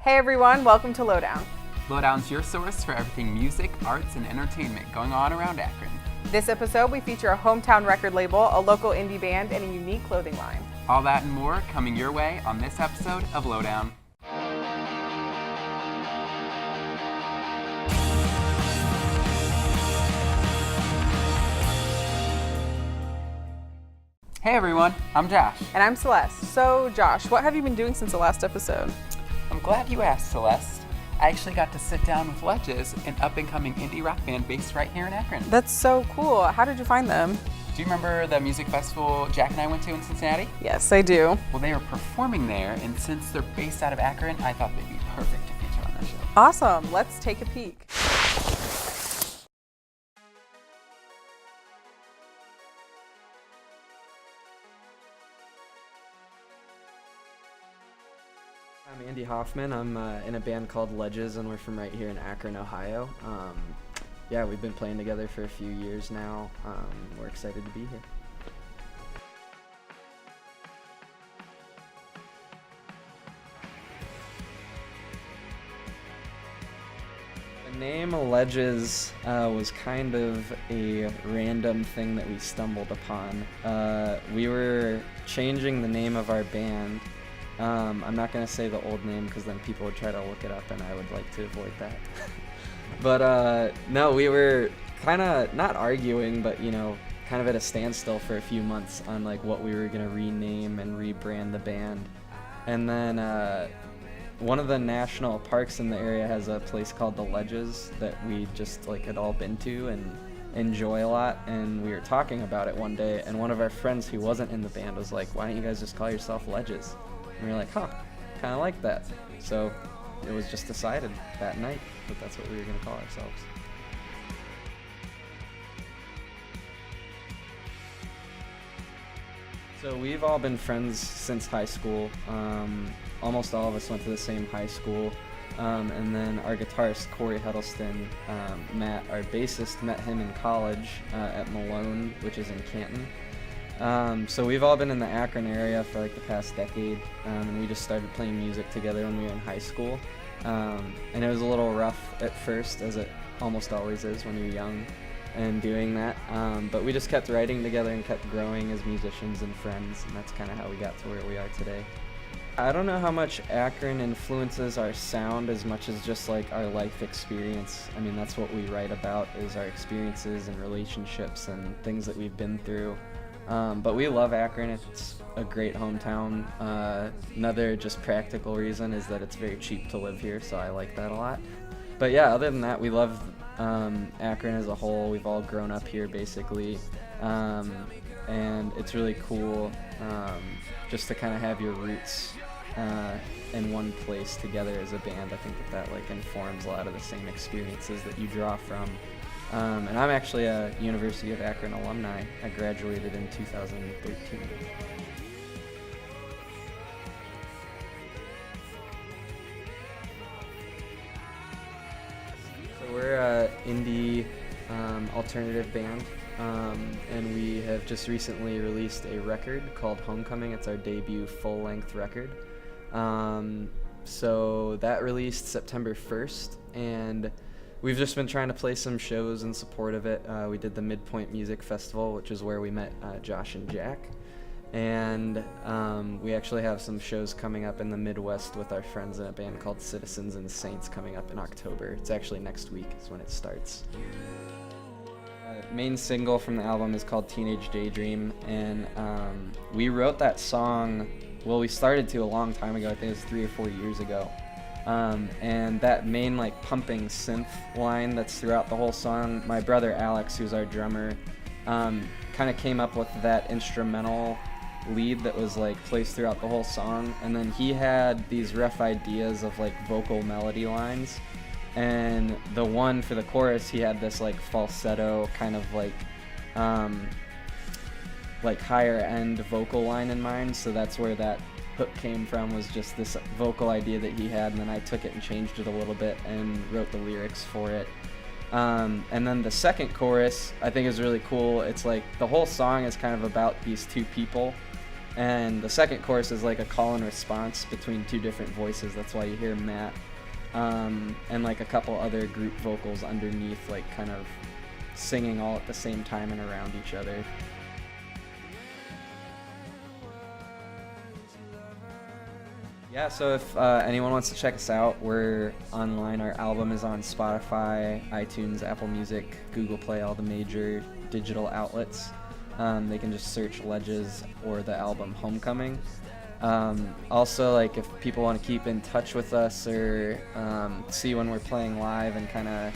Hey everyone, welcome to Lowdown. Lowdown's your source for everything music, arts, and entertainment going on around Akron. This episode, we feature a hometown record label, a local indie band, and a unique clothing line. All that and more coming your way on this episode of Lowdown. Hey everyone, I'm Josh. And I'm Celeste. So Josh, what have you been doing since the last episode? I'm glad you asked, Celeste. I actually got to sit down with Ledges, an up-and-coming indie rock band based right here in Akron. That's so cool. How did you find them? Do you remember the music festival Jack and I went to in Cincinnati? Yes, I do. Well, they were performing there, and since they're based out of Akron, I thought they'd be perfect to feature on our show. Awesome. Let's take a peek. I'm Andy Hoffman. I'm in a band called Ledges, and we're from right here in Akron, Ohio. Yeah, we've been playing together for a few years now. We're excited to be here. The name Ledges was kind of a random thing that we stumbled upon. We were changing the name of our band. I'm not going to say the old name because then people would try to look it up and I would like to avoid that. But no, we were kind of not arguing, but kind of at a standstill for a few months on like what we were going to rename and rebrand the band. And then one of the national parks in the area has a place called the Ledges that we just had all been to and enjoy a lot, and we were talking about it one day, and one of our friends who wasn't in the band was like, "Why don't you guys just call yourself Ledges?" And we were like, kind of like that. So it was just decided that night that that's what we were going to call ourselves. So we've all been friends since high school. Almost all of us went to the same high school. And then our guitarist, Corey Huddleston, Matt, our bassist, met him in college at Malone, which is in Canton. So we've all been in the Akron area for the past decade, and we just started playing music together when we were in high school. And it was a little rough at first, as it almost always is when you're young and doing that. But we just kept writing together and kept growing as musicians and friends, and that's kind of how we got to where we are today. I don't know how much Akron influences our sound as much as just our life experience. I mean, that's what we write about, is our experiences and relationships and things that we've been through. But we love Akron. It's a great hometown. Another just practical reason is that it's very cheap to live here, so I like that a lot. But yeah, other than that, we love Akron as a whole. We've all grown up here, basically. And it's really cool just to kind of have your roots in one place together as a band. I think that informs a lot of the same experiences that you draw from. And I'm actually a University of Akron alumni. I graduated in 2013. So we're an indie alternative band, and we have just recently released a record called Homecoming. It's our debut full-length record. So that released September 1st, and we've just been trying to play some shows in support of it. We did the Midpoint Music Festival, which is where we met Josh and Jack. And we actually have some shows coming up in the Midwest with our friends in a band called Citizens and Saints coming up in October. It's actually next week is when it starts. Main single from the album is called Teenage Daydream, and we wrote that song, we started to a long time ago. I think it was 3 or 4 years ago. And that main pumping synth line that's throughout the whole song, my brother Alex, who's our drummer, kind of came up with that instrumental lead that was plays throughout the whole song, and then he had these rough ideas of vocal melody lines, and the one for the chorus he had this falsetto kind of higher end vocal line in mind, so that's where that hook came from, was just this vocal idea that he had, and then I took it and changed it a little bit and wrote the lyrics for it. And then the second chorus I think is really cool. It's the whole song is kind of about these two people And the second chorus is like a call and response between two different voices. That's why you hear Matt and like a couple other group vocals underneath, like kind of singing all at the same time and around each other. Yeah, so if anyone wants to check us out, we're online. Our album is on Spotify, iTunes, Apple Music, Google Play, all the major digital outlets. They can just search Ledges or the album Homecoming. Also, like if people want to keep in touch with us or see when we're playing live and kind of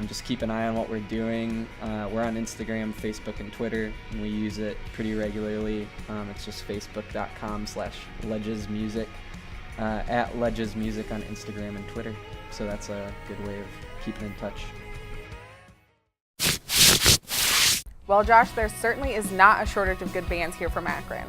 just keep an eye on what we're doing, we're on Instagram, Facebook, and Twitter, and we use it pretty regularly. It's just facebook.com/LedgesMusic. At Ledges Music on Instagram and Twitter. So that's a good way of keeping in touch. Well, Josh, there certainly is not a shortage of good bands here from Akron.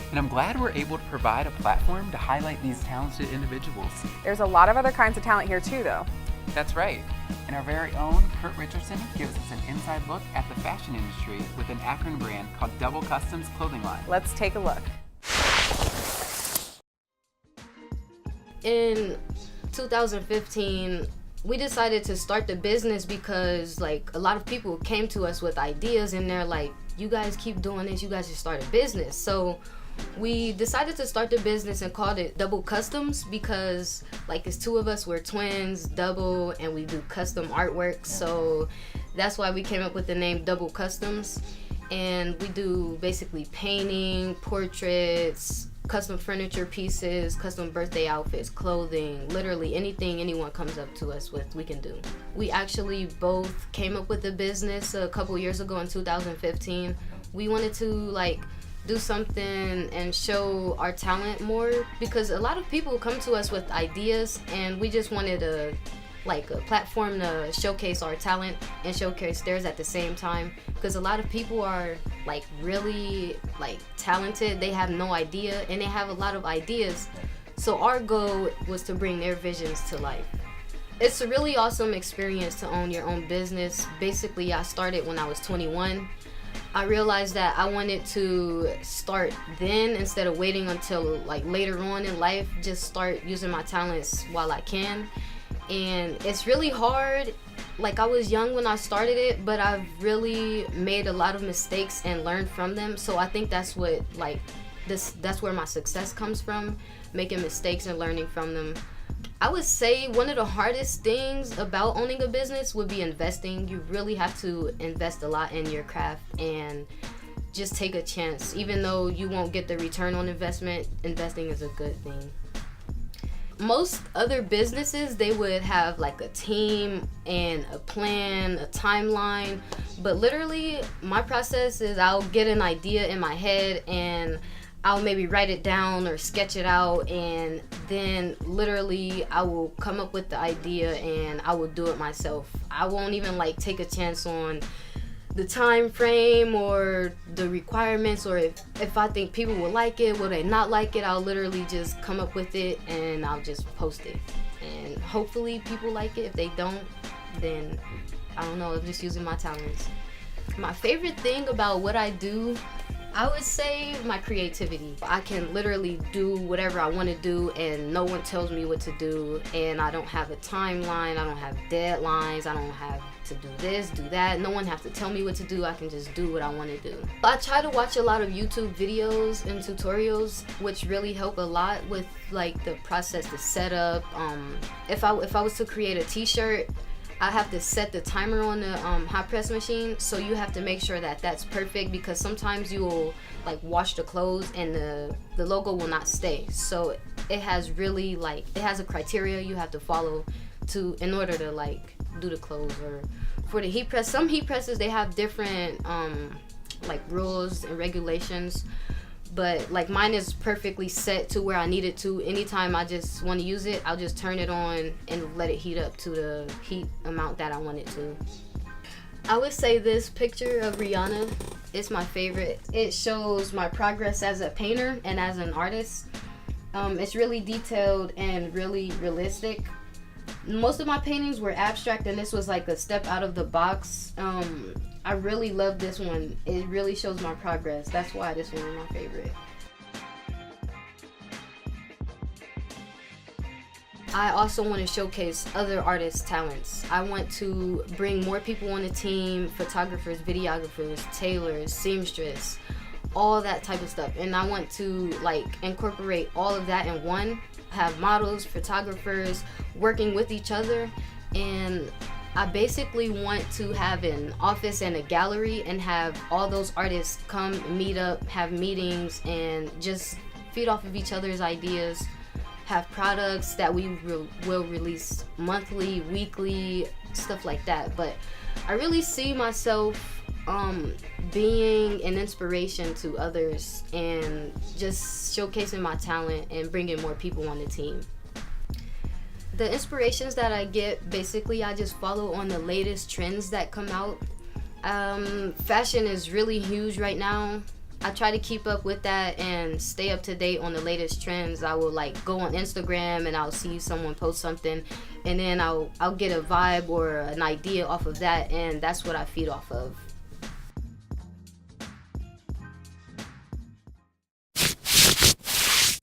And I'm glad we're able to provide a platform to highlight these talented individuals. There's a lot of other kinds of talent here too, though. That's right. And our very own Kurt Richardson gives us an inside look at the fashion industry with an Akron brand called Double Customs clothing line. Let's take a look. In 2015, we decided to start the business because like a lot of people came to us with ideas and they're like, you guys keep doing this, you guys should start a business. So we decided to start the business and called it Double Customs because like it's two of us, we're twins, double, and we do custom artwork. So that's why we came up with the name Double Customs. And we do basically painting, portraits, custom furniture pieces, custom birthday outfits, clothing, literally anything anyone comes up to us with, we can do. We actually both came up with the business a couple years ago in 2015. We wanted to like do something and show our talent more because a lot of people come to us with ideas and we just wanted a platform to showcase our talent and showcase theirs at the same time because a lot of people are like really like talented, they have no idea and they have a lot of ideas, so our goal was to bring their visions to life. It's a really awesome experience to own your own business. Basically, I started when I was 21. I realized that I wanted to start then instead of waiting until like later on in life, just start using my talents while I can. And it's really hard. Like I was young when I started it, but I've really made a lot of mistakes and learned from them. So I think that's what that's where my success comes from, making mistakes and learning from them. I would say one of the hardest things about owning a business would be investing. You really have to invest a lot in your craft and just take a chance. Even though you won't get the return on investment, investing is a good thing. Most other businesses, they would have like a team and a plan, a timeline, but literally my process is I'll get an idea in my head and I'll maybe write it down or sketch it out, and then literally I will come up with the idea and I will do it myself. I won't even like take a chance on the time frame or the requirements, or if I think people will like it, will they not like it. I'll literally just come up with it and I'll just post it, and hopefully people like it. If they don't, then I don't know, I'm just using my talents. My favorite thing about what I do, I would say my creativity. I can literally do whatever I want to do and no one tells me what to do, and I don't have a timeline, I don't have deadlines, I don't have to do this, do that. No one has to tell me what to do. I can just do what I want to do. I try to watch a lot of YouTube videos and tutorials, which really help a lot with like the process, the setup. If I was to create a t-shirt, I have to set the timer on the hot press machine, so you have to make sure that that's perfect, because sometimes you will like wash the clothes and the logo will not stay. So it has really like, it has a criteria you have to follow in order to like do the clothes. Or for the heat press, some heat presses, they have different like rules and regulations, but like mine is perfectly set to where I need it to. Anytime I just want to use it, I'll just turn it on and let it heat up to the heat amount that I want it to. I would say this picture of Rihanna is my favorite. It shows my progress as a painter and as an artist. It's really detailed and really realistic. Most of my paintings were abstract, and this was like a step out of the box. I really love this one. It really shows my progress. That's why this one is my favorite. I also want to showcase other artists' talents. I want to bring more people on the team, photographers, videographers, tailors, seamstress, all that type of stuff. And I want to like incorporate all of that in one, have models, photographers working with each other. And I basically want to have an office and a gallery and have all those artists come meet up, have meetings, and just feed off of each other's ideas, have products that we will release monthly, weekly, stuff like that. But I really see myself being an inspiration to others and just showcasing my talent and bringing more people on the team. The inspirations that I get, basically I just follow on the latest trends that come out. Fashion is really huge right now. I try to keep up with that and stay up to date on the latest trends. I will like go on Instagram and I'll see someone post something, and then I'll get a vibe or an idea off of that, and that's what I feed off of.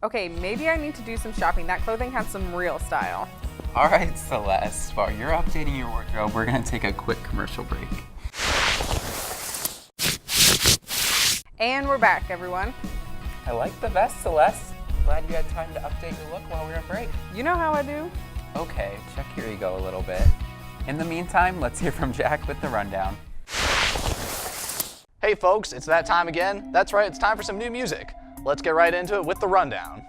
Okay, maybe I need to do some shopping. That clothing has some real style. All right, Celeste, while you're updating your wardrobe, we're gonna take a quick commercial break. And we're back, everyone. I like the vest, Celeste. Glad you had time to update your look while we were on break. You know how I do. Okay, check your ego a little bit. In the meantime, let's hear from Jack with the rundown. Hey folks, it's that time again. That's right, it's time for some new music. Let's get right into it with the rundown.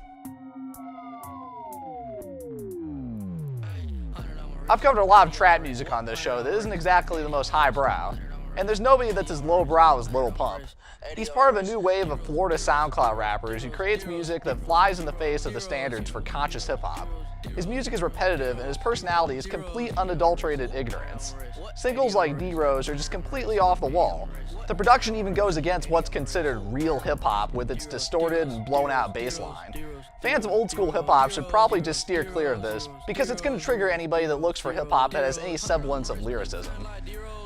I've covered a lot of trap music on this show that isn't exactly the most highbrow, and there's nobody that's as lowbrow as Lil Pump. He's part of a new wave of Florida SoundCloud rappers who creates music that flies in the face of the standards for conscious hip-hop. His music is repetitive and his personality is complete unadulterated ignorance. Singles like D-Rose are just completely off the wall. The production even goes against what's considered real hip-hop with its distorted and blown-out bass line. Fans of old-school hip-hop should probably just steer clear of this, because it's going to trigger anybody that looks for hip-hop that has any semblance of lyricism.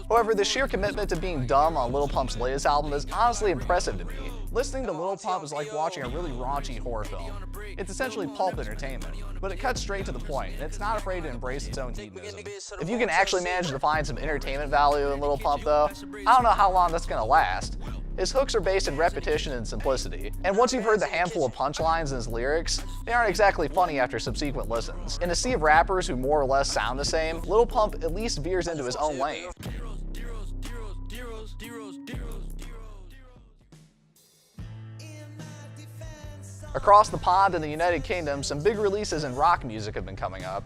However, the sheer commitment to being dumb on Lil Pump's latest album is honestly impressive to me. Listening to Lil Pump is like watching a really raunchy horror film. It's essentially pulp entertainment, but it cuts straight to the point, and it's not afraid to embrace its own hedonism. If you can actually manage to find some entertainment value in Lil Pump though, I don't know how long that's gonna last. His hooks are based in repetition and simplicity, and once you've heard the handful of punchlines in his lyrics, they aren't exactly funny after subsequent listens. In a sea of rappers who more or less sound the same, Lil Pump at least veers into his own lane. Across the pond in the United Kingdom, some big releases in rock music have been coming up.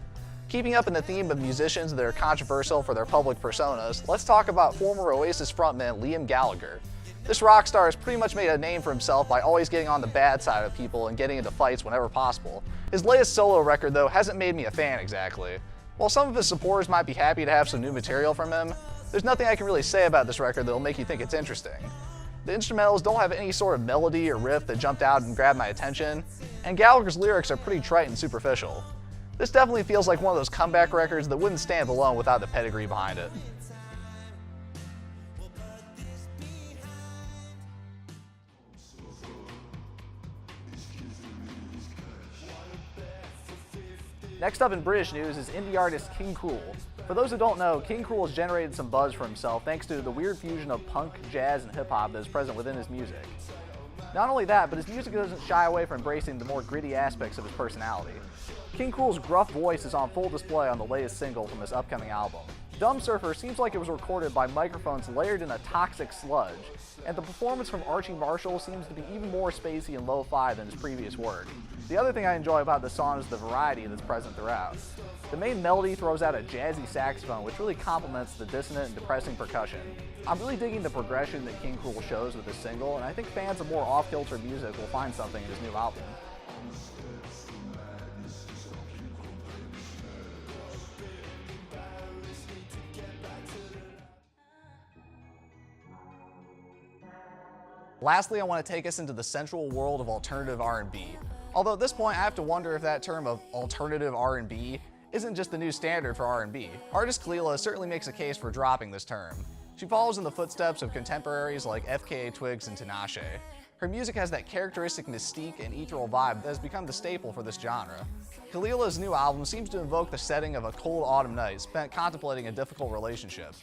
Keeping up in the theme of musicians that are controversial for their public personas, let's talk about former Oasis frontman Liam Gallagher. This rock star has pretty much made a name for himself by always getting on the bad side of people and getting into fights whenever possible. His latest solo record, though, hasn't made me a fan exactly. While some of his supporters might be happy to have some new material from him, there's nothing I can really say about this record that'll make you think it's interesting. The instrumentals don't have any sort of melody or riff that jumped out and grabbed my attention, and Gallagher's lyrics are pretty trite and superficial. This definitely feels like one of those comeback records that wouldn't stand alone without the pedigree behind it. Next up in British news is indie artist King Krule. For those who don't know, King Krule has generated some buzz for himself thanks to the weird fusion of punk, jazz, and hip-hop that is present within his music. Not only that, but his music doesn't shy away from embracing the more gritty aspects of his personality. King Krule's gruff voice is on full display on the latest single from his upcoming album. Dumb Surfer seems like it was recorded by microphones layered in a toxic sludge, and the performance from Archie Marshall seems to be even more spacey and lo-fi than his previous work. The other thing I enjoy about this song is the variety that's present throughout. The main melody throws out a jazzy saxophone which really complements the dissonant and depressing percussion. I'm really digging the progression that King Krule shows with this single, and I think fans of more off-kilter music will find something in his new album. Lastly, I want to take us into the sensual world of alternative R&B. Although at this point I have to wonder if that term of alternative R&B isn't just the new standard for R&B. Artist Kalila certainly makes a case for dropping this term. She follows in the footsteps of contemporaries like FKA Twigs and Tinashe. Her music has that characteristic mystique and ethereal vibe that has become the staple for this genre. Khalila's new album seems to invoke the setting of a cold autumn night spent contemplating a difficult relationship.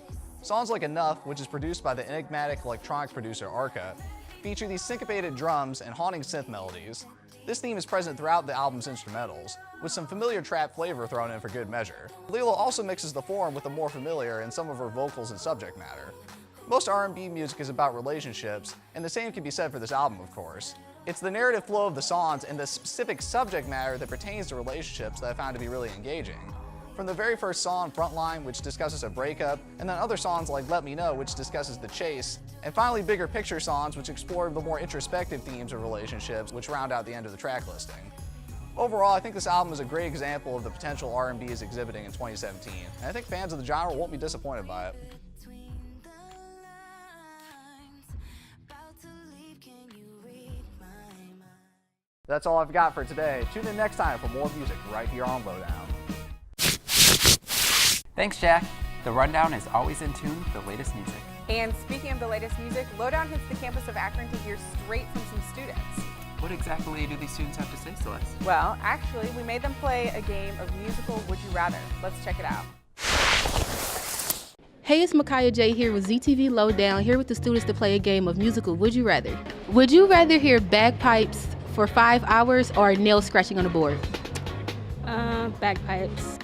Songs like Enough, which is produced by the enigmatic electronic producer Arca, feature these syncopated drums and haunting synth melodies. This theme is present throughout the album's instrumentals, with some familiar trap flavor thrown in for good measure. Khalila also mixes the form with the more familiar in some of her vocals and subject matter. Most R&B music is about relationships, and the same can be said for this album, of course. It's the narrative flow of the songs and the specific subject matter that pertains to relationships that I found to be really engaging. From the very first song, Frontline, which discusses a breakup, and then other songs like Let Me Know, which discusses the chase, and finally Bigger Picture songs, which explore the more introspective themes of relationships, which round out the end of the track listing. Overall, I think this album is a great example of the potential R&B is exhibiting in 2017, and I think fans of the genre won't be disappointed by it. That's all I've got for today. Tune in next time for more music right here on Lowdown. Thanks, Jack. The Rundown is always in tune with the latest music. And speaking of the latest music, Lowdown hits the campus of Akron to hear straight from some students. What exactly do these students have to say, Celeste? Well, actually, we made them play a game of musical Would You Rather. Let's check it out. Hey, it's Micaiah J here with ZTV Lowdown, here with the students to play a game of musical Would You Rather. Would you rather hear bagpipes for 5 hours or nail scratching on a board? Bagpipes.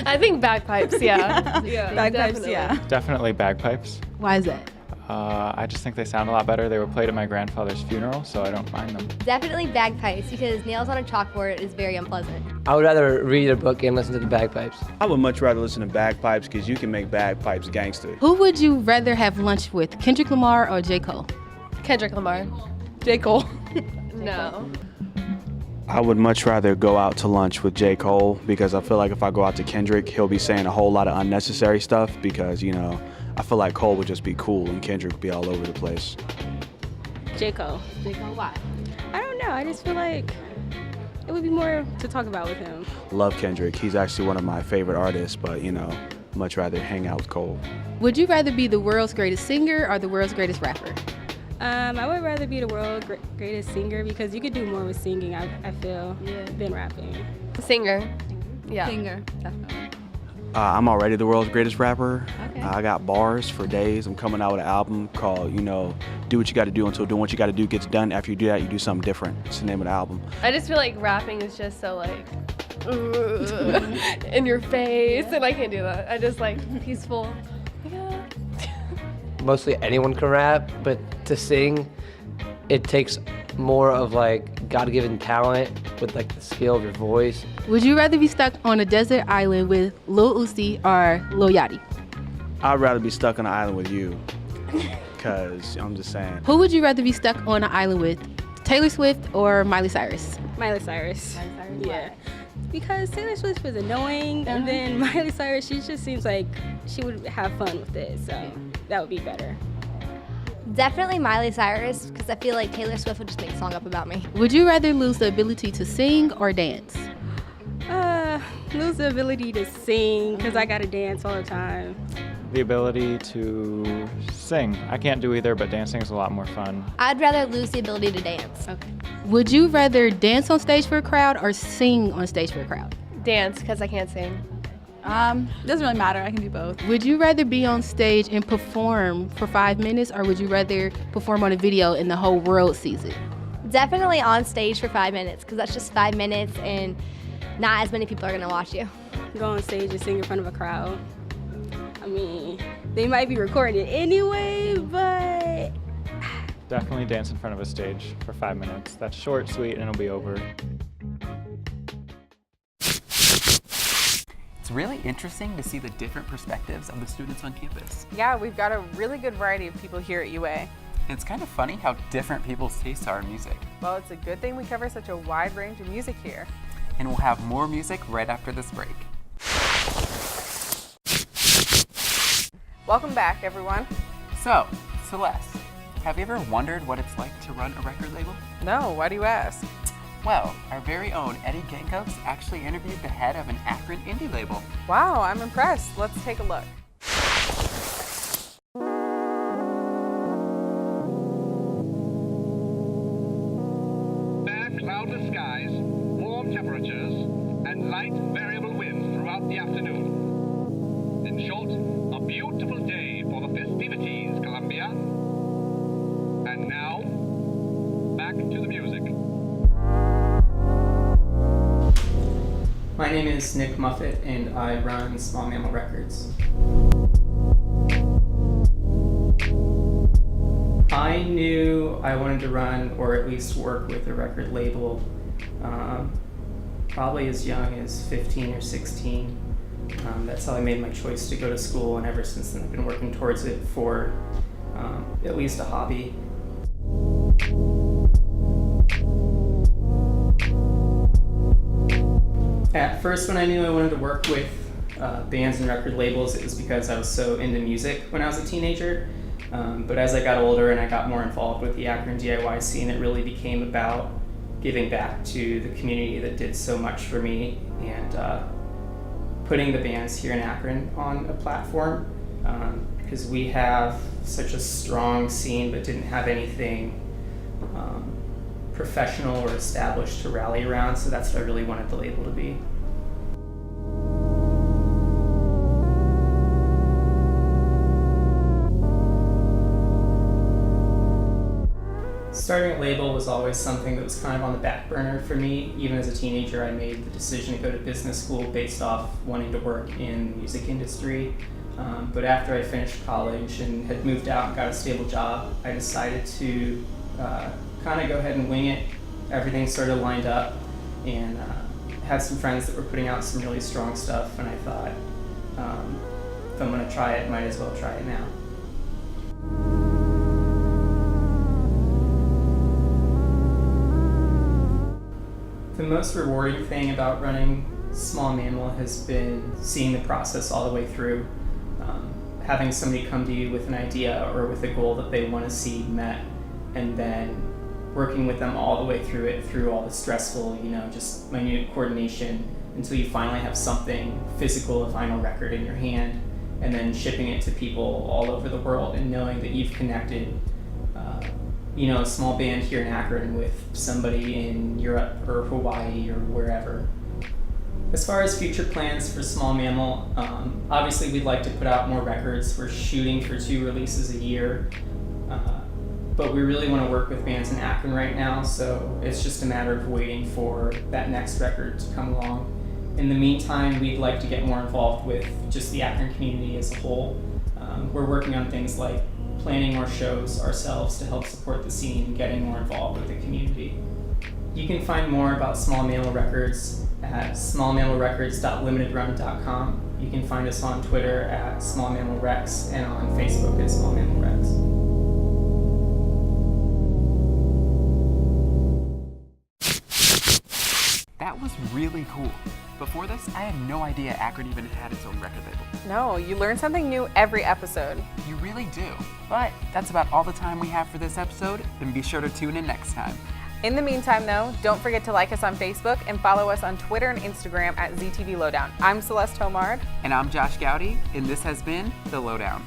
I think bagpipes, yeah. Bagpipes, definitely. yeah. Definitely bagpipes. Why is that? I just think they sound a lot better. They were played at my grandfather's funeral, so I don't mind them. Definitely bagpipes, because nails on a chalkboard is very unpleasant. I would rather read a book and listen to the bagpipes. I would much rather listen to bagpipes because you can make bagpipes gangster. Who would you rather have lunch with, Kendrick Lamar or J. Cole? Kendrick Lamar. J. Cole. No. I would much rather go out to lunch with J. Cole because I feel like if I go out to Kendrick, he'll be saying a whole lot of unnecessary stuff because, you know, I feel like Cole would just be cool and Kendrick would be all over the place. J. Cole. J. Cole, why? I don't know. I just feel like it would be more to talk about with him. Love Kendrick. He's actually one of my favorite artists, but, you know, much rather hang out with Cole. Would you rather be the world's greatest singer or the world's greatest rapper? I would rather be the world's greatest singer because you could do more with singing, I feel, than rapping. Singer. Yeah. Singer, definitely. I'm already the world's greatest rapper. Okay. I got bars for days. I'm coming out with an album called, you know, Do What You Gotta Do Until Doing What You Gotta Do gets done. After you do that, you do something different. It's the name of the album. I just feel like rapping is just so like in your face, and I can't do that. I just like peaceful. Yeah. Mostly anyone can rap, but to sing, it takes more of like God-given talent with like the skill of your voice. Would you rather be stuck on a desert island with Lil Uzi or Lil Yachty? I'd rather be stuck on an island with you, because I'm just saying. Who would you rather be stuck on an island with, Taylor Swift or Miley Cyrus? Miley Cyrus. Yeah. Because Taylor Swift was annoying, and then Miley Cyrus, she just seems like she would have fun with it, so that would be better. Definitely Miley Cyrus, because I feel like Taylor Swift would just make a song up about me. Would you rather lose the ability to sing or dance? Lose the ability to sing, because I gotta dance all the time. The ability to sing. I can't do either, but dancing is a lot more fun. I'd rather lose the ability to dance. Okay. Would you rather dance on stage for a crowd or sing on stage for a crowd? Dance, because I can't sing. Doesn't really matter. I can do both. Would you rather be on stage and perform for 5 minutes, or would you rather perform on a video and the whole world sees it? Definitely on stage for 5 minutes, because that's just 5 minutes and not as many people are gonna watch you. Go on stage and sing in front of a crowd. I mean, they might be recording it anyway, but... Definitely dance in front of a stage for 5 minutes. That's short, sweet, and it'll be over. It's really interesting to see the different perspectives of the students on campus. Yeah, we've got a really good variety of people here at UA. And it's kind of funny how different people's tastes are in music. Well, it's a good thing we cover such a wide range of music here. And we'll have more music right after this break. Welcome back, everyone. So, Celeste, have you ever wondered what it's like to run a record label? No, why do you ask? Well, our very own Eddie Gankos actually interviewed the head of an Akron indie label. Wow, I'm impressed. Let's take a look. variable winds throughout the afternoon. In short, a beautiful day for the festivities, Columbia. And now, back to the music. My name is Nick Muffett, and I run Small Mammal Records. I knew I wanted to run, or at least work with a record label, probably as young as 15 or 16. That's how I made my choice to go to school, and ever since then I've been working towards it for at least a hobby. At first, when I knew I wanted to work with bands and record labels, it was because I was so into music when I was a teenager. But as I got older and I got more involved with the Akron DIY scene, it really became about giving back to the community that did so much for me, and putting the bands here in Akron on a platform, because we have such a strong scene but didn't have anything professional or established to rally around, so that's what I really wanted the label to be. Starting a label was always something that was kind of on the back burner for me. Even as a teenager, I made the decision to go to business school based off wanting to work in the music industry. But after I finished college and had moved out and got a stable job, I decided to kind of go ahead and wing it. Everything sort of lined up, and had some friends that were putting out some really strong stuff, and I thought, if I'm going to try it, might as well try it now. The most rewarding thing about running Small Mammal has been seeing the process all the way through. Having somebody come to you with an idea or with a goal that they want to see met, and then working with them all the way through it, through all the stressful, just minute coordination, until you finally have something physical, a vinyl record in your hand, and then shipping it to people all over the world, and knowing that you've connected a small band here in Akron with somebody in Europe or Hawaii or wherever. As far as future plans for Small Mammal, obviously we'd like to put out more records. We're shooting for 2 releases a year, but we really want to work with bands in Akron right now, so it's just a matter of waiting for that next record to come along. In the meantime, we'd like to get more involved with just the Akron community as a whole. We're working on things like planning more shows ourselves to help support the scene and getting more involved with the community. You can find more about Small Mammal Records at smallmammalrecords.limitedrun.com. You can find us on Twitter at smallmammalrex and on Facebook at smallmammalrex. That was really cool. Before this, I had no idea Akron even had its own record label. No, you learn something new every episode. You really do. But that's about all the time we have for this episode, and be sure to tune in next time. In the meantime, though, don't forget to like us on Facebook and follow us on Twitter and Instagram at ZTV Lowdown. I'm Celeste Homard. And I'm Josh Gowdy, and this has been The Lowdown.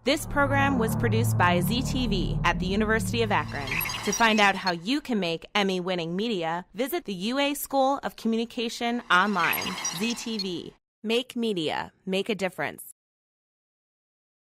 This program was produced by ZTV at the University of Akron. To find out how you can make Emmy-winning media, visit the UA School of Communication online. ZTV. Make media. Make a difference.